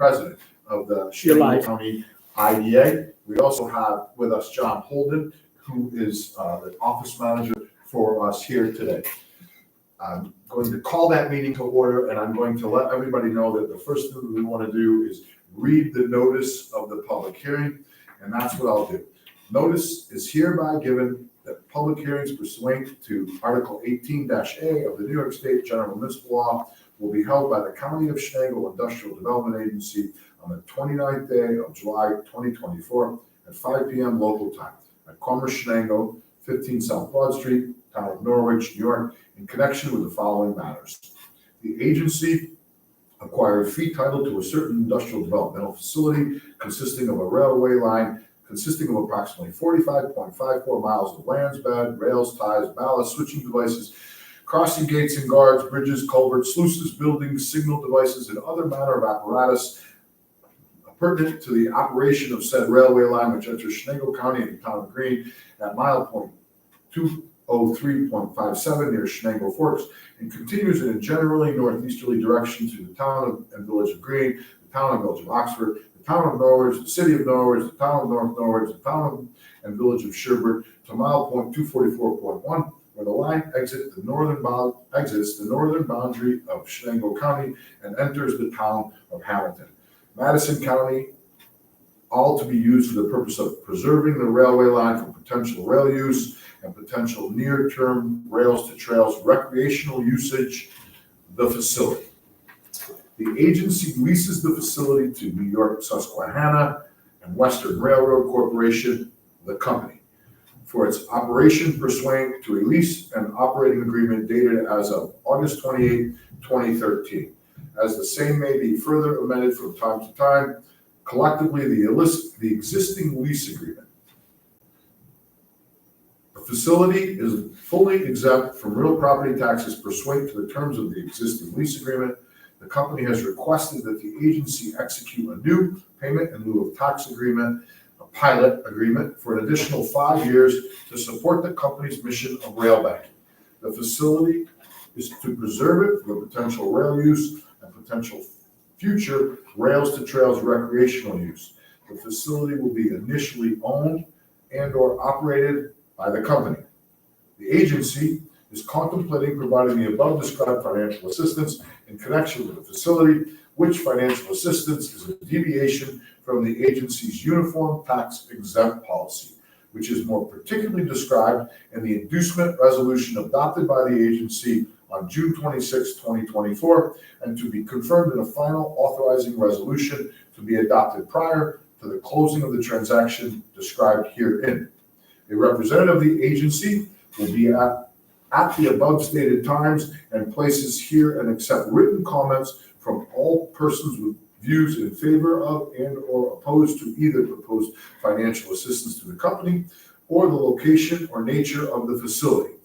president of the Shenango County IDA. We also have with us John Holden, who is the office manager for us here today. I'm going to call that meeting to order, and I'm going to let everybody know that the first thing we want to do is read the notice of the public hearing, and that's what I'll do. Notice is hereby given that public hearings pursuant to Article 18-A of the New York State General Municipal Law will be held by the County of Shenango Industrial Development Agency on the 29th day of July 2024 at 5 p.m. local time at Commerce Shenango, 15 South Broad Street, Town of Norwich, New York, in connection with the following matters. The agency acquired fee title to a certain industrial developmental facility consisting of a railway line consisting of approximately 45.54 miles of lands, bed, rails, ties, ballast, switching devices, crossing gates and guards, bridges, culverts, sluices, buildings, signal devices, and other manner of apparatus pertinent to the operation of said railway line, which enters Shenango County and the town of Green at mile point 203.57 near Shenango Forks, and continues in a generally northeasterly direction through the town and village of Green, the town and village of Oxford, the town of Norwich, the city of Norwich, the town of North Norwich, the town and village of Sherburne to mile point 244.1, where the line exits the northern boundary of Shenango County and enters the town of Hamilton. Madison County, all to be used for the purpose of preserving the railway line for potential rail use and potential near-term rails to trails recreational usage, the facility. The agency leases the facility to New York Susquehanna and Western Railroad Corporation, the company, for its operation pursuant to a lease and operating agreement dated as of August 28, 2013. As the same may be further amended from time to time, collectively the existing lease agreement. The facility is fully exempt from real property taxes pursuant to the terms of the existing lease agreement. The company has requested that the agency execute a new payment in lieu of tax agreement, a pilot agreement for an additional 5 years to support the company's mission of rail banking. The facility is to preserve it for potential rail use and potential future rails to trails recreational use. The facility will be initially owned and or operated by the company. The agency is contemplating providing the above described financial assistance in connection with the facility, which financial assistance is a deviation from the agency's uniform tax exempt policy, which is more particularly described in the inducement resolution adopted by the agency on June 26, 2024, and to be confirmed in a final authorizing resolution to be adopted prior to the closing of the transaction described herein. A representative of the agency will be at the above stated times and places here and accept written comments from all persons with views in favor of and or opposed to either proposed financial assistance to the company or the location or nature of the facility.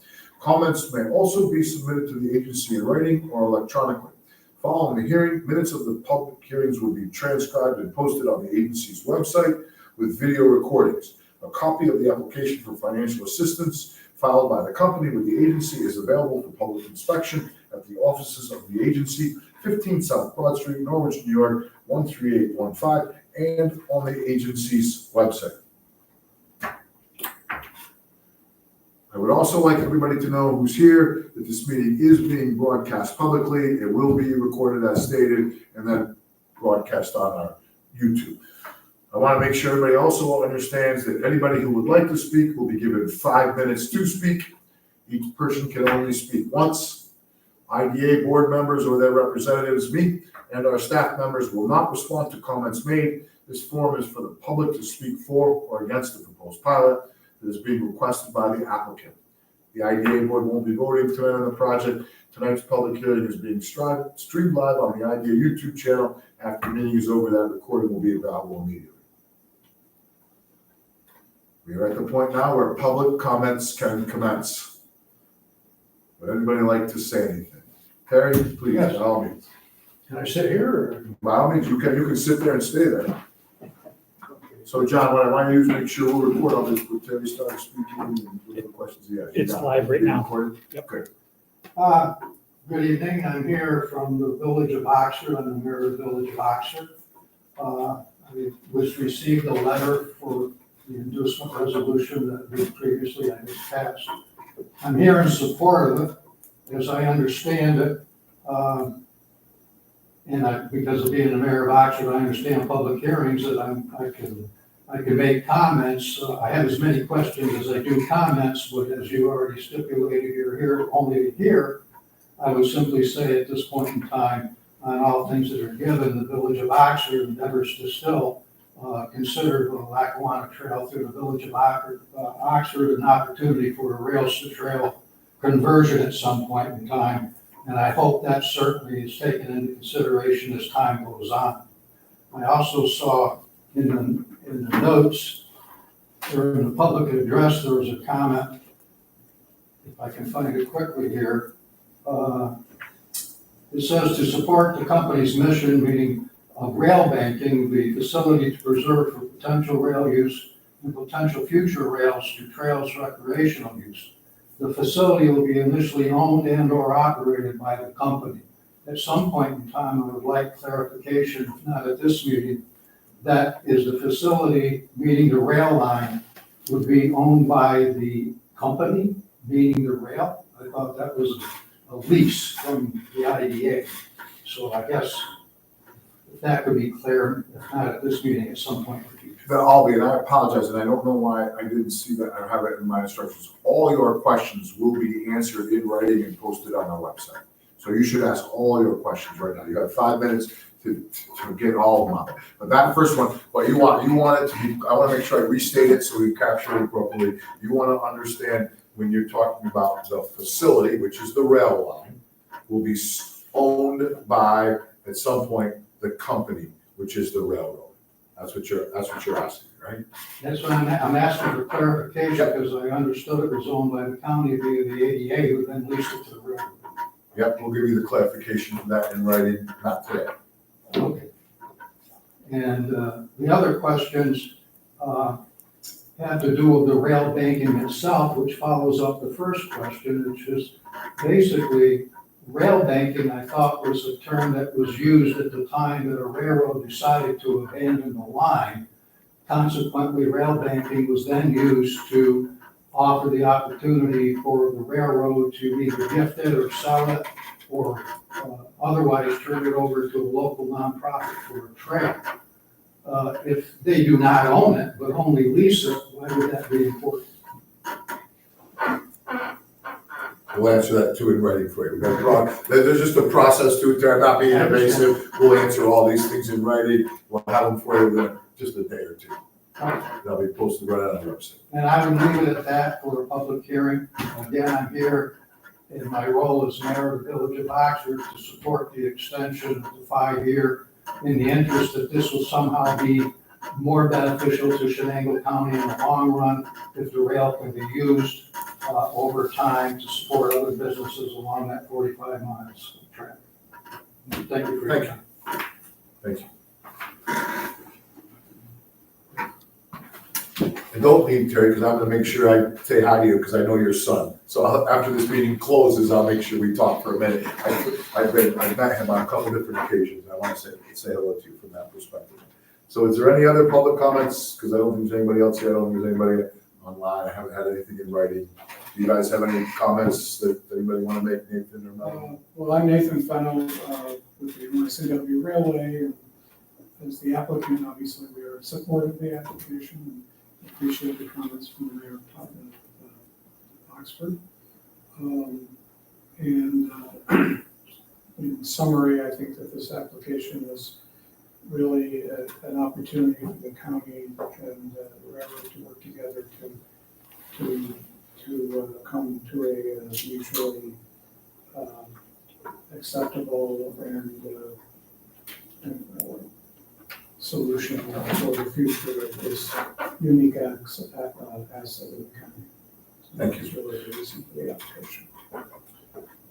Comments may also be submitted to the agency in writing or electronically. Following the hearing, minutes of the public hearings will be transcribed and posted on the agency's website with video recordings. A copy of the application for financial assistance filed by the company with the agency is available for public inspection at the offices of the agency, 15 South Broad Street, Norwich, New York, 13815, and on the agency's website. I would also like everybody to know who's here that this meeting is being broadcast publicly. It will be recorded as stated and then broadcast on our YouTube. I want to make sure everybody also understands that anybody who would like to speak will be given 5 minutes to speak. Each person can only speak once. IDA board members or their representatives, me, and our staff members will not respond to comments made. This forum is for the public to speak for or against the proposed pilot that is being requested by the applicant. The IDA board won't be voting tonight on the project. Tonight's public hearing is being streamed live on the IDA YouTube channel. After the meeting is over, that recording will be available immediately. We are at the point now where public comments can commence. Would anybody like to say anything? Terry, please, yes. By all means. Can I sit here? Or? By all means, you can sit there and stay there. Okay. So, John, what I want to do is make sure we'll report on this when Terry starts speaking and the questions he has. It's live right now. Yep. Okay. Good evening. I'm here from the village of Oxford. I'm the mayor of the village of Oxford. I was received a letter for the inducement resolution that we previously had passed. I'm here in support of it, as I understand it. Because of being the mayor of Oxford, I understand public hearings, that I can make comments. I have as many questions as I do comments, but as you already stipulated, you're here only to hear. I would simply say at this point in time, on all things that are given, the village of Oxford endeavors to still consider the Lackawanna Trail through the village of Oxford an opportunity for a rails to trail conversion at some point in time. And I hope that certainly is taken into consideration as time goes on. I also saw in the notes, during the public address, there was a comment, if I can find it quickly here. It says, to support the company's mission, meaning rail banking, the facility to preserve for potential rail use and potential future rails to trails recreational use. The facility will be initially owned and or operated by the company. At some point in time, I would like clarification, if not at this meeting, that is the facility, meaning the rail line, would be owned by the company, meaning the rail. I thought that was a lease from the IDA. So I guess if that could be clear, if not at this meeting, at some point in the future. I'll be, and I apologize, and I don't know why I didn't see that, I have it in my instructions. All your questions will be answered in writing and posted on our website. So you should ask all your questions right now. You got 5 minutes to get all of them out. But that first one, what you want it to be, I want to make sure I restate it so we capture it properly. You want to understand when you're talking about the facility, which is the rail line, will be owned by, at some point, the company, which is the railroad. That's what you're asking, right? That's what I'm asking for clarification, because I understood it was owned by the county via the ADA, who then leased it to the railroad. Yep, we'll give you the clarification from that in writing, not today. Okay. And the other questions have to do with the rail banking itself, which follows up the first question, which is basically rail banking, I thought, was a term that was used at the time that a railroad decided to abandon the line. Consequently, rail banking was then used to offer the opportunity for the railroad to either gift it or sell it, or otherwise turn it over to a local nonprofit for a trail. If they do not own it, but only lease it, why would that be important? We'll answer that too in writing for you. There's just a process to it there, not being invasive. We'll answer all these things in writing. We'll have them for you within just a day or two. They'll be posted right on the website. And I would leave it at that for a public hearing. Again, I'm here in my role as mayor of the village of Oxford to support the extension of the 5-year, in the interest that this will somehow be more beneficial to Shenango County in the long run if the rail can be used over time to support other businesses along that 45 miles of track. Thank you for your time. Thank you. And don't leave, Terry, because I'm going to make sure I say hi to you because I know your son. So after this meeting closes, I'll make sure we talk for a minute. I've met him on a couple different occasions. I want to say hello to you from that perspective. So is there any other public comments? Because I don't think there's anybody else here. I don't think there's anybody online. I haven't had anything in writing. Do you guys have any comments that anybody want to make, Nathan or Mel? Well, I'm Nathan Fennell with the NYS&W Railway. And as the applicant, obviously, we are supportive of the application and appreciate the comments from the mayor of Oxford. In summary, I think that this application is really an opportunity for the county and the railroad to work together to come to a mutually acceptable and solution for the future of this unique asset of the county. So Thank you. that's really the reason for the application.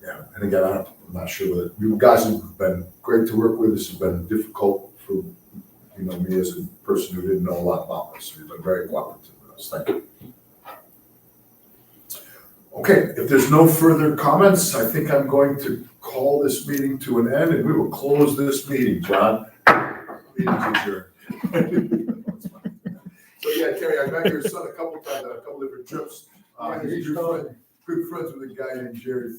Yeah, and again, I'm not sure whether you guys have been great to work with. This has been difficult for me as a person who didn't know a lot about this. So you've been very cooperative with us. Thank you. Okay, if there's no further comments, I think I'm going to call this meeting to an end, and we will close this meeting, John. Meeting's adjourned. So yeah, Terry, I met your son a couple times on a couple different trips. He's good friends with a guy named Jerry